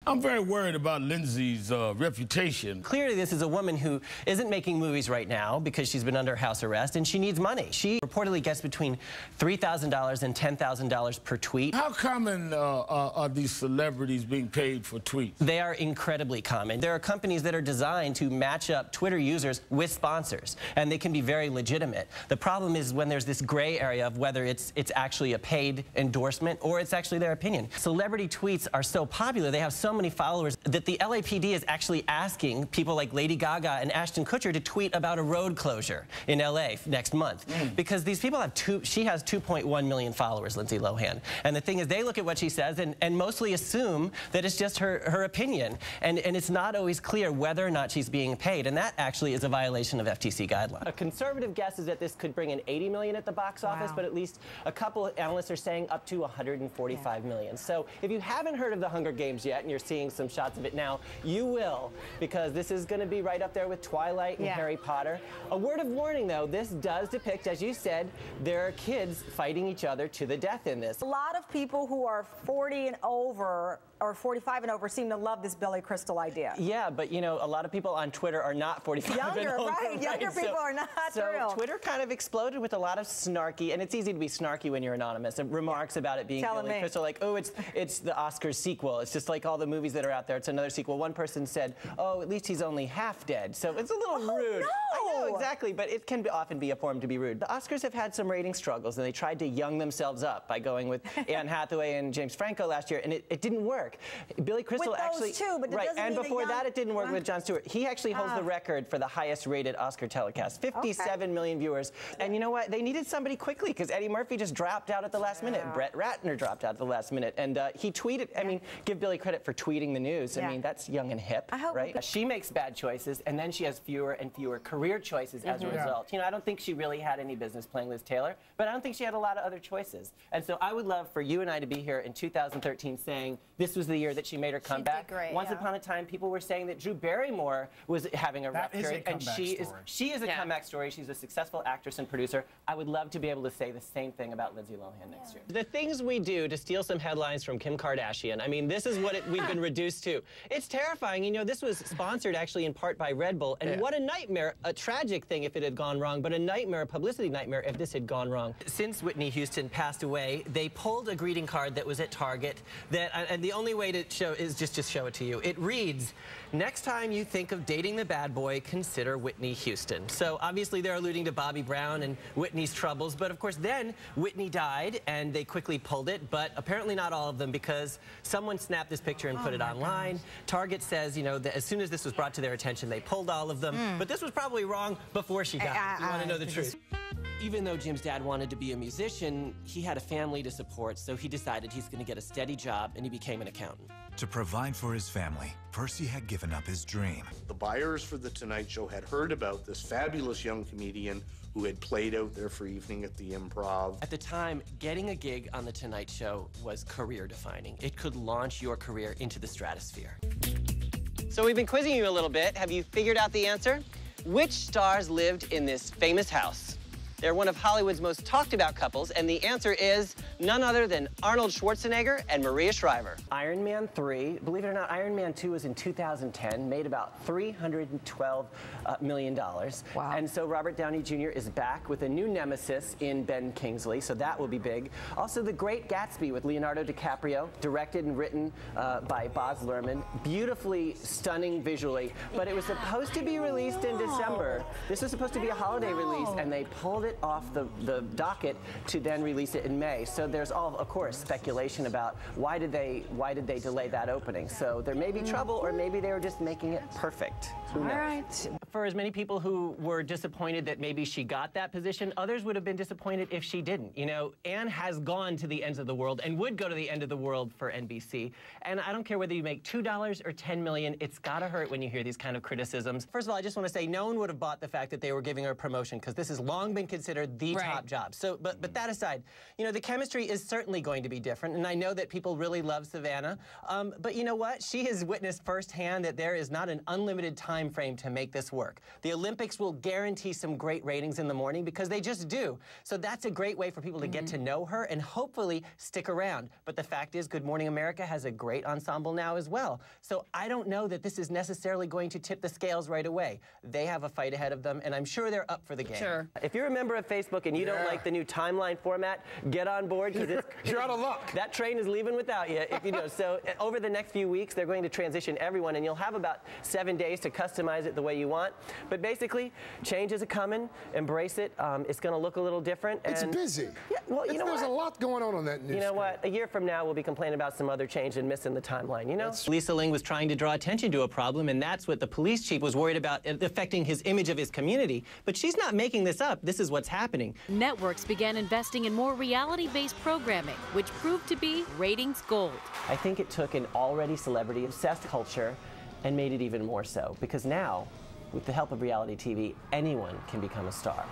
I'm very worried about Lindsay's reputation. Clearly, this is a woman who isn't making movies right now because she's been under house arrest and she needs money. She reportedly gets between $3,000 and $10,000 per tweet. How common are these celebrities being paid for tweets? They are incredibly common. There are companies that are designed to match up Twitter users with sponsors, and they can be very legitimate. The problem is when there's this gray area of whether it's actually a paid endorsement or it's actually their opinion. Celebrity tweets are so popular, they have so many followers that the LAPD is actually asking people like Lady Gaga and Ashton Kutcher to tweet about a road closure in LA next month. Because these people have she has 2.1 million followers, Lindsay Lohan. And the thing is, they look at what she says and mostly assume that it's just her opinion. And it's not always clear whether or not she's being paid. And that actually is a violation of FTC guidelines. A conservative guess is that this could bring in $80 million at the box office, but at least a couple of analysts are saying up to $145 million. So if you haven't heard of the Hunger Games yet and you're seeing some shots of it now, you will, because this is going to be right up there with Twilight and Harry Potter. A word of warning, though, this does depict, as you said, there are kids fighting each other to the death in this. A lot of people who are 40 and over or 45 and over seem to love this Billy Crystal idea. Yeah, but you know, a lot of people on Twitter are not 45 and over. Right? Younger people are not thrilled. So Twitter kind of exploded with a lot of snarky, and it's easy to be snarky when you're anonymous, remarks about it being Billy Crystal, like, oh, it's the Oscars sequel. It's just like all the movies that are out there. It's another sequel. One person said, oh, at least he's only half dead. So it's a little rude. No. I know, exactly, but it can often be a form to be rude. The Oscars have had some rating struggles, and they tried to young themselves up by going with Anne Hathaway and James Franco last year, and it didn't work. Billy Crystal actually, but and before that it didn't work with Jon Stewart. He actually holds the record for the highest rated Oscar telecast, 57 million viewers. And you know what? They needed somebody quickly because Eddie Murphy just dropped out at the last minute. Brett Ratner dropped out at the last minute, and he tweeted. I mean, give Billy credit for tweeting the news. I mean, that's young and hip, right? She makes bad choices, and then she has fewer and fewer career choices as a result. You know, I don't think she really had any business playing Liz Taylor, but I don't think she had a lot of other choices. And so I would love for you and I to be here in 2013 saying this was the year that she made her comeback. Great, Once upon a time, people were saying that Drew Barrymore was having a rough period, and she is a comeback story. She's a successful actress and producer. I would love to be able to say the same thing about Lindsay Lohan next year. The things we do to steal some headlines from Kim Kardashian, I mean, this is what we've been reduced to. It's terrifying. You know, this was sponsored actually in part by Red Bull, and what a nightmare, a tragic thing if it had gone wrong, but a nightmare, a publicity nightmare if this had gone wrong. Since Whitney Houston passed away, they pulled a greeting card that was at Target that, and the only way to show is just show it to you. It reads, next time you think of dating the bad boy, consider Whitney Houston. So obviously they're alluding to Bobby Brown and Whitney's troubles, but of course then Whitney died and they quickly pulled it, but apparently not all of them because someone snapped this picture and put it online. Target says, you know, that as soon as this was brought to their attention, they pulled all of them, but this was probably wrong before she died. You want to know the truth? Even though Jim's dad wanted to be a musician, he had a family to support, so he decided he's going to get a steady job, and he became an accountant. To provide for his family, Percy had given up his dream. The buyers for The Tonight Show had heard about this fabulous young comedian who had played out there for evening at the Improv. At the time, getting a gig on The Tonight Show was career-defining. It could launch your career into the stratosphere. So we've been quizzing you a little bit. Have you figured out the answer? Which stars lived in this famous house? They're one of Hollywood's most talked about couples, and the answer is none other than Arnold Schwarzenegger and Maria Shriver. Iron Man 3, believe it or not, Iron Man 2 was in 2010, made about $312 million. Wow. And so Robert Downey Jr. is back with a new nemesis in Ben Kingsley, so that will be big. Also, The Great Gatsby with Leonardo DiCaprio, directed and written by Baz Luhrmann. Beautifully stunning visually, but it was supposed to be released in December. This was supposed to be a holiday release, and they pulled it off the docket to then release it in May. So there's all, of course, speculation about why did they delay that opening. So there may be trouble, or maybe they were just making it perfect. Who knows? All right. For as many people who were disappointed that maybe she got that position, others would have been disappointed if she didn't. You know, Anne has gone to the ends of the world and would go to the end of the world for NBC. And I don't care whether you make $2 or $10 million, it's gotta hurt when you hear these kind of criticisms. First of all, I just want to say no one would have bought the fact that they were giving her a promotion, because this has long been considered the top job. So, but that aside, you know, the chemistry industry is certainly going to be different, and I know that people really love Savannah. But you know what? She has witnessed firsthand that there is not an unlimited time frame to make this work. The Olympics will guarantee some great ratings in the morning because they just do. So that's a great way for people to get to know her and hopefully stick around. But the fact is, Good Morning America has a great ensemble now as well. So I don't know that this is necessarily going to tip the scales right away. They have a fight ahead of them, and I'm sure they're up for the game. Sure. If you're a member of Facebook and you don't like the new timeline format, get on board because you're out of luck. That train is leaving without you. If you know. So over the next few weeks, they're going to transition everyone, and you'll have about 7 days to customize it the way you want. But basically, change is coming. Embrace it. It's going to look a little different. It's busy. Yeah. Well, you know there's a lot going on that news. You know what? A year from now, we'll be complaining about some other change and missing the timeline. You know. Lisa Ling was trying to draw attention to a problem, and that's what the police chief was worried about, affecting his image of his community. But she's not making this up. This is what's happening. Networks began investing in more reality-based programming, which proved to be ratings gold. I think it took an already celebrity-obsessed culture and made it even more so, because now, with the help of reality TV, anyone can become a star.